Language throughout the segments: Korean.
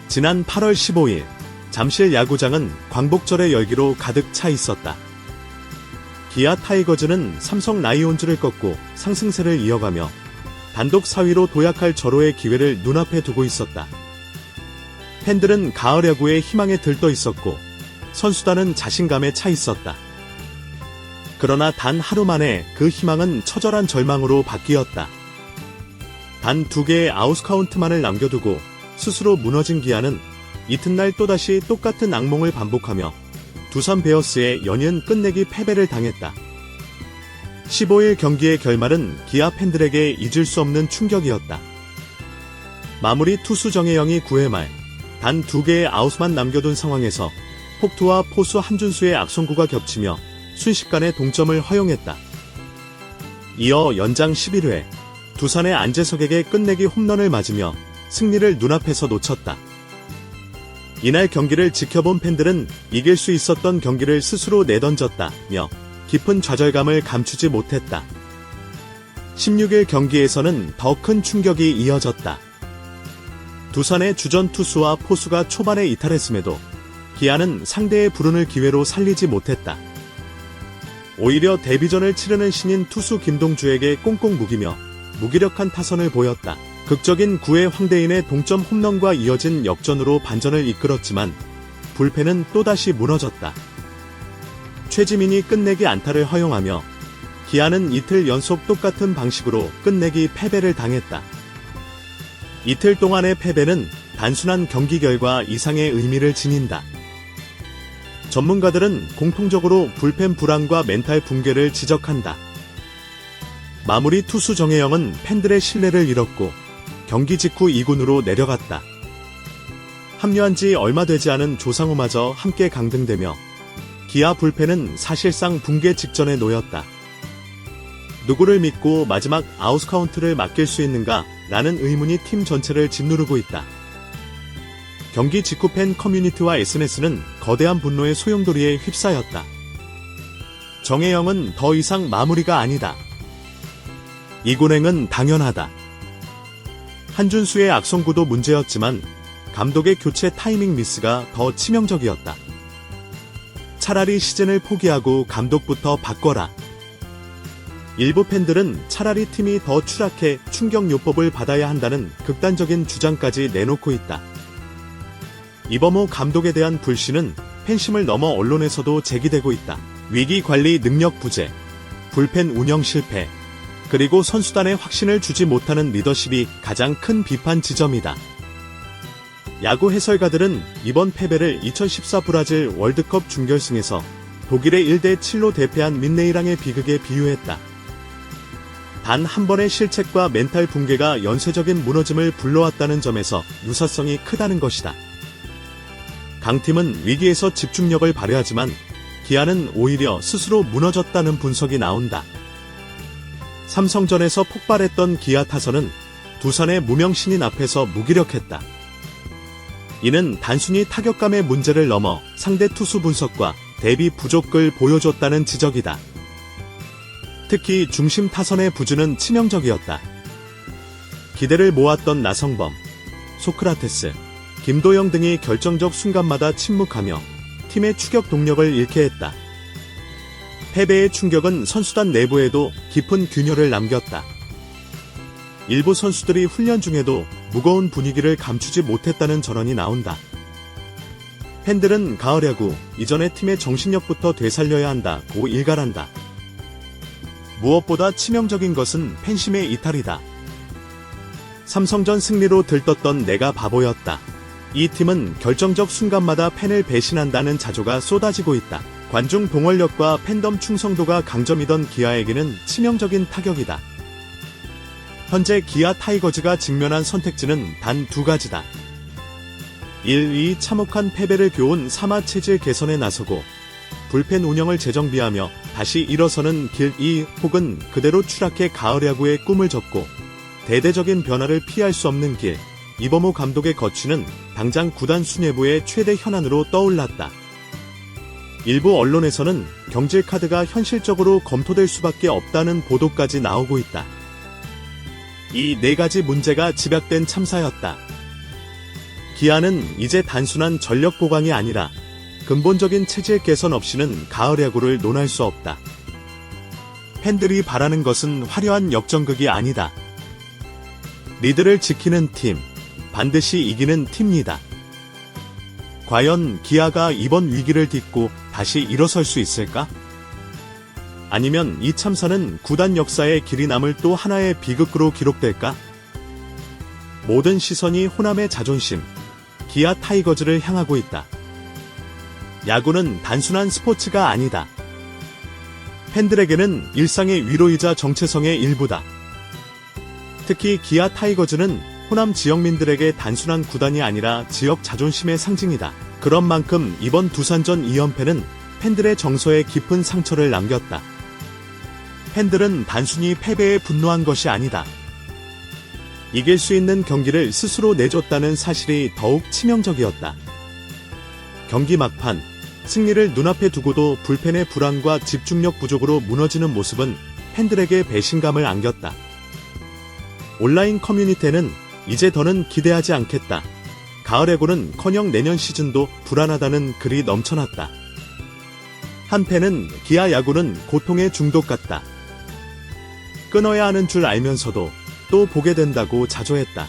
지난 8월 15일 잠실 야구장은 광복절의 열기로 가득 차 있었다. 기아 타이거즈는 삼성 라이온즈를 꺾고 상승세를 이어가며 단독 4위로 도약할 절호의 기회를 눈앞에 두고 있었다. 팬들은 가을 야구에 희망에 들떠 있었고 선수단은 자신감에 차 있었다. 그러나 단 하루 만에 그 희망은 처절한 절망으로 바뀌었다. 단 2개의 아웃카운트만을 남겨두고 스스로 무너진 기아는 이튿날 또다시 똑같은 악몽을 반복하며 두산 베어스에 연이은 끝내기 패배를 당했다. 15일 경기의 결말은 기아 팬들에게 잊을 수 없는 충격이었다. 마무리 투수 정혜영이 9회 말 단 2개의 아웃만 남겨둔 상황에서 폭투와 포수 한준수의 악송구가 겹치며 순식간에 동점을 허용했다. 이어 연장 11회 두산의 안재석에게 끝내기 홈런을 맞으며 승리를 눈앞에서 놓쳤다. 이날 경기를 지켜본 팬들은 이길 수 있었던 경기를 스스로 내던졌다며 깊은 좌절감을 감추지 못했다. 16일 경기에서는 더 큰 충격이 이어졌다. 두산의 주전 투수와 포수가 초반에 이탈했음에도 기아는 상대의 불운을 기회로 살리지 못했다. 오히려 데뷔전을 치르는 신인 투수 김동주에게 꽁꽁 묵이며 무기력한 타선을 보였다. 극적인 9회 황대인의 동점 홈런과 이어진 역전으로 반전을 이끌었지만 불펜은 또다시 무너졌다. 최지민이 끝내기 안타를 허용하며 기아는 이틀 연속 똑같은 방식으로 끝내기 패배를 당했다. 이틀 동안의 패배는 단순한 경기 결과 이상의 의미를 지닌다. 전문가들은 공통적으로 불펜 불안과 멘탈 붕괴를 지적한다. 마무리 투수 정혜영은 팬들의 신뢰를 잃었고 경기 직후 2군으로 내려갔다. 합류한 지 얼마 되지 않은 조상우마저 함께 강등되며 기아 불펜은 사실상 붕괴 직전에 놓였다. 누구를 믿고 마지막 아웃카운트를 맡길 수 있는가 라는 의문이 팀 전체를 짓누르고 있다. 경기 직후 팬 커뮤니티와 SNS는 거대한 분노의 소용돌이에 휩싸였다. 정혜영은 더 이상 마무리가 아니다. 이군행은 당연하다. 한준수의 악성구도 문제였지만 감독의 교체 타이밍 미스가 더 치명적이었다. 차라리 시즌을 포기하고 감독부터 바꿔라. 일부 팬들은 차라리 팀이 더 추락해 충격요법을 받아야 한다는 극단적인 주장까지 내놓고 있다. 이범호 감독에 대한 불신은 팬심을 넘어 언론에서도 제기되고 있다. 위기 관리 능력 부재, 불펜 운영 실패, 그리고 선수단에 확신을 주지 못하는 리더십이 가장 큰 비판 지점이다. 야구 해설가들은 이번 패배를 2014 브라질 월드컵 준결승에서 독일의 1대7로 대패한 민네이랑의 비극에 비유했다. 단 한 번의 실책과 멘탈 붕괴가 연쇄적인 무너짐을 불러왔다는 점에서 유사성이 크다는 것이다. 강팀은 위기에서 집중력을 발휘하지만 기아는 오히려 스스로 무너졌다는 분석이 나온다. 삼성전에서 폭발했던 기아 타선은 두산의 무명 신인 앞에서 무기력했다. 이는 단순히 타격감의 문제를 넘어 상대 투수 분석과 대비 부족을 보여줬다는 지적이다. 특히 중심 타선의 부주는 치명적이었다. 기대를 모았던 나성범, 소크라테스, 김도영 등이 결정적 순간마다 침묵하며 팀의 추격 동력을 잃게 했다. 패배의 충격은 선수단 내부에도 깊은 균열을 남겼다. 일부 선수들이 훈련 중에도 무거운 분위기를 감추지 못했다는 전언이 나온다. 팬들은 가을 야구, 이전의 팀의 정신력부터 되살려야 한다고 일갈한다. 무엇보다 치명적인 것은 팬심의 이탈이다. 삼성전 승리로 들떴던 내가 바보였다. 이 팀은 결정적 순간마다 팬을 배신한다는 자조가 쏟아지고 있다. 관중 동원력과 팬덤 충성도가 강점이던 기아에게는 치명적인 타격이다. 현재 기아 타이거즈가 직면한 선택지는 단 2가지다. 1. 이 참혹한 패배를 교훈 삼아 체질 개선에 나서고 불펜 운영을 재정비하며 다시 일어서는 길 2. 혹은 그대로 추락해 가을 야구의 꿈을 접고 대대적인 변화를 피할 수 없는 길. 이범호 감독의 거취는 당장 구단 수뇌부의 최대 현안으로 떠올랐다. 일부 언론에서는 경질 카드가 현실적으로 검토될 수밖에 없다는 보도까지 나오고 있다. 이 4가지 문제가 집약된 참사였다. 기아는 이제 단순한 전력 보강이 아니라 근본적인 체질 개선 없이는 가을 야구를 논할 수 없다. 팬들이 바라는 것은 화려한 역전극이 아니다. 리드를 지키는 팀, 반드시 이기는 팀이다. 과연 기아가 이번 위기를 딛고 다시 일어설 수 있을까? 아니면 이 참사는 구단 역사에 길이 남을 또 하나의 비극으로 기록될까? 모든 시선이 호남의 자존심, 기아 타이거즈를 향하고 있다. 야구는 단순한 스포츠가 아니다. 팬들에게는 일상의 위로이자 정체성의 일부다. 특히 기아 타이거즈는 호남 지역민들에게 단순한 구단이 아니라 지역 자존심의 상징이다. 그런 만큼 이번 두산전 2연패는 팬들의 정서에 깊은 상처를 남겼다. 팬들은 단순히 패배에 분노한 것이 아니다. 이길 수 있는 경기를 스스로 내줬다는 사실이 더욱 치명적이었다. 경기 막판, 승리를 눈앞에 두고도 불펜의 불안과 집중력 부족으로 무너지는 모습은 팬들에게 배신감을 안겼다. 온라인 커뮤니티에는 이제 더는 기대하지 않겠다. 가을 야구는커녕 내년 시즌도 불안하다는 글이 넘쳐났다. 한 팬은 기아 야구는 고통의 중독 같다. 끊어야 하는 줄 알면서도 또 보게 된다고 자조했다.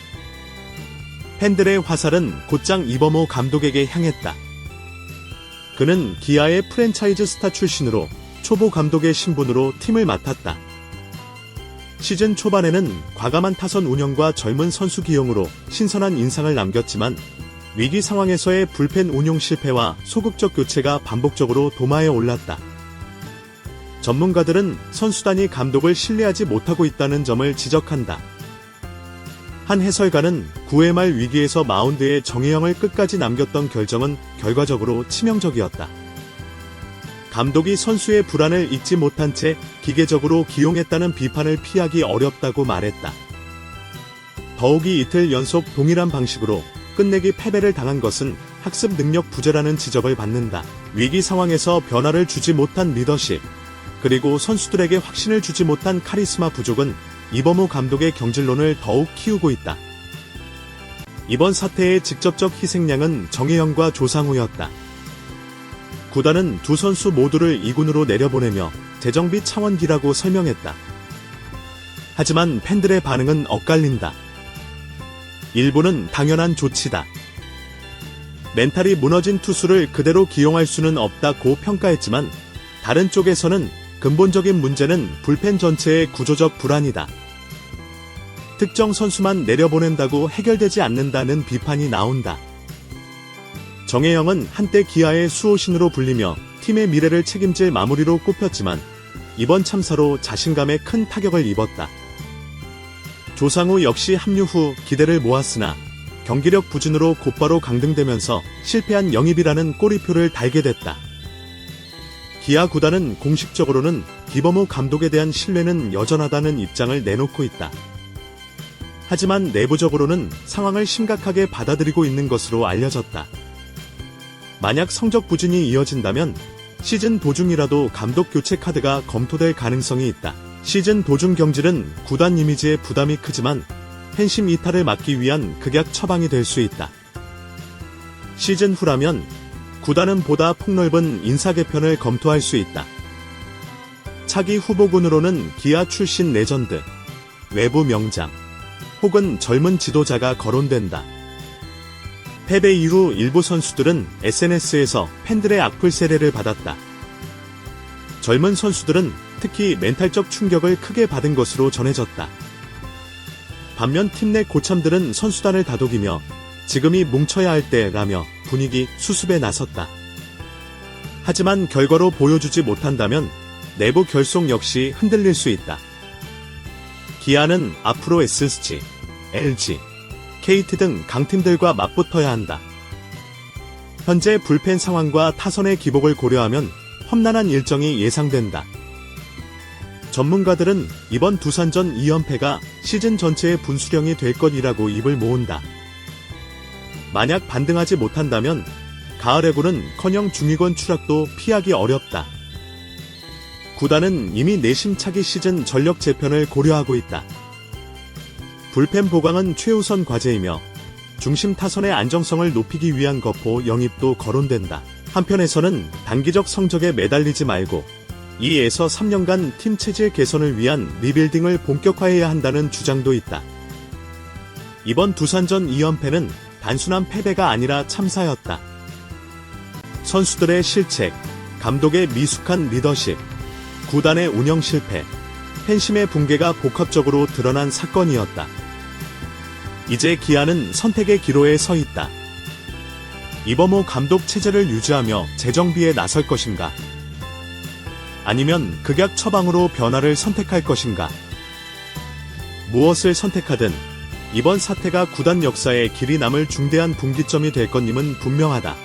팬들의 화살은 곧장 이범호 감독에게 향했다. 그는 기아의 프랜차이즈 스타 출신으로 초보 감독의 신분으로 팀을 맡았다. 시즌 초반에는 과감한 타선 운영과 젊은 선수 기용으로 신선한 인상을 남겼지만 위기 상황에서의 불펜 운용 실패와 소극적 교체가 반복적으로 도마에 올랐다. 전문가들은 선수단이 감독을 신뢰하지 못하고 있다는 점을 지적한다. 한 해설가는 9회 말 위기에서 마운드에 정혜영을 끝까지 남겼던 결정은 결과적으로 치명적이었다. 감독이 선수의 불안을 잊지 못한 채 기계적으로 기용했다는 비판을 피하기 어렵다고 말했다. 더욱이 이틀 연속 동일한 방식으로 끝내기 패배를 당한 것은 학습 능력 부재라는 지적을 받는다. 위기 상황에서 변화를 주지 못한 리더십, 그리고 선수들에게 확신을 주지 못한 카리스마 부족은 이범호 감독의 경질론을 더욱 키우고 있다. 이번 사태의 직접적 희생양은 정혜영과 조상우였다. 구단은 두 선수 모두를 2군으로 내려보내며 재정비 차원기라고 설명했다. 하지만 팬들의 반응은 엇갈린다. 일부는 당연한 조치다. 멘탈이 무너진 투수를 그대로 기용할 수는 없다고 평가했지만 다른 쪽에서는 근본적인 문제는 불펜 전체의 구조적 불안이다. 특정 선수만 내려보낸다고 해결되지 않는다는 비판이 나온다. 정혜영은 한때 기아의 수호신으로 불리며 팀의 미래를 책임질 마무리로 꼽혔지만 이번 참사로 자신감에 큰 타격을 입었다. 조상우 역시 합류 후 기대를 모았으나 경기력 부진으로 곧바로 강등되면서 실패한 영입이라는 꼬리표를 달게 됐다. 기아 구단은 공식적으로는 이범호 감독에 대한 신뢰는 여전하다는 입장을 내놓고 있다. 하지만 내부적으로는 상황을 심각하게 받아들이고 있는 것으로 알려졌다. 만약 성적 부진이 이어진다면 시즌 도중이라도 감독 교체 카드가 검토될 가능성이 있다. 시즌 도중 경질은 구단 이미지에 부담이 크지만 팬심 이탈을 막기 위한 극약 처방이 될 수 있다. 시즌 후라면 구단은 보다 폭넓은 인사 개편을 검토할 수 있다. 차기 후보군으로는 기아 출신 레전드, 외부 명장, 혹은 젊은 지도자가 거론된다. 패배 이후 일부 선수들은 SNS에서 팬들의 악플 세례를 받았다. 젊은 선수들은 특히 멘탈적 충격을 크게 받은 것으로 전해졌다. 반면 팀 내 고참들은 선수단을 다독이며 지금이 뭉쳐야 할 때라며 분위기 수습에 나섰다. 하지만 결과로 보여주지 못한다면 내부 결속 역시 흔들릴 수 있다. 기아는 앞으로 SSG, LG, KT 등 강팀들과 맞붙어야 한다. 현재 불펜 상황과 타선의 기복을 고려하면 험난한 일정이 예상된다. 전문가들은 이번 두산전 2연패가 시즌 전체의 분수령이 될 것이라고 입을 모은다. 만약 반등하지 못한다면 가을 야구는커녕 중위권 추락도 피하기 어렵다. 구단은 이미 내심차기 시즌 전력 재편을 고려하고 있다. 불펜 보강은 최우선 과제이며 중심 타선의 안정성을 높이기 위한 거포 영입도 거론된다. 한편에서는 단기적 성적에 매달리지 말고 2에서 3년간 팀 체질 개선을 위한 리빌딩을 본격화해야 한다는 주장도 있다. 이번 두산전 2연패는 단순한 패배가 아니라 참사였다. 선수들의 실책, 감독의 미숙한 리더십, 구단의 운영 실패, 팬심의 붕괴가 복합적으로 드러난 사건이었다. 이제 기아는 선택의 기로에 서 있다. 이범호 감독 체제를 유지하며 재정비에 나설 것인가? 아니면 극약 처방으로 변화를 선택할 것인가? 무엇을 선택하든 이번 사태가 구단 역사에 길이 남을 중대한 분기점이 될 것임은 분명하다.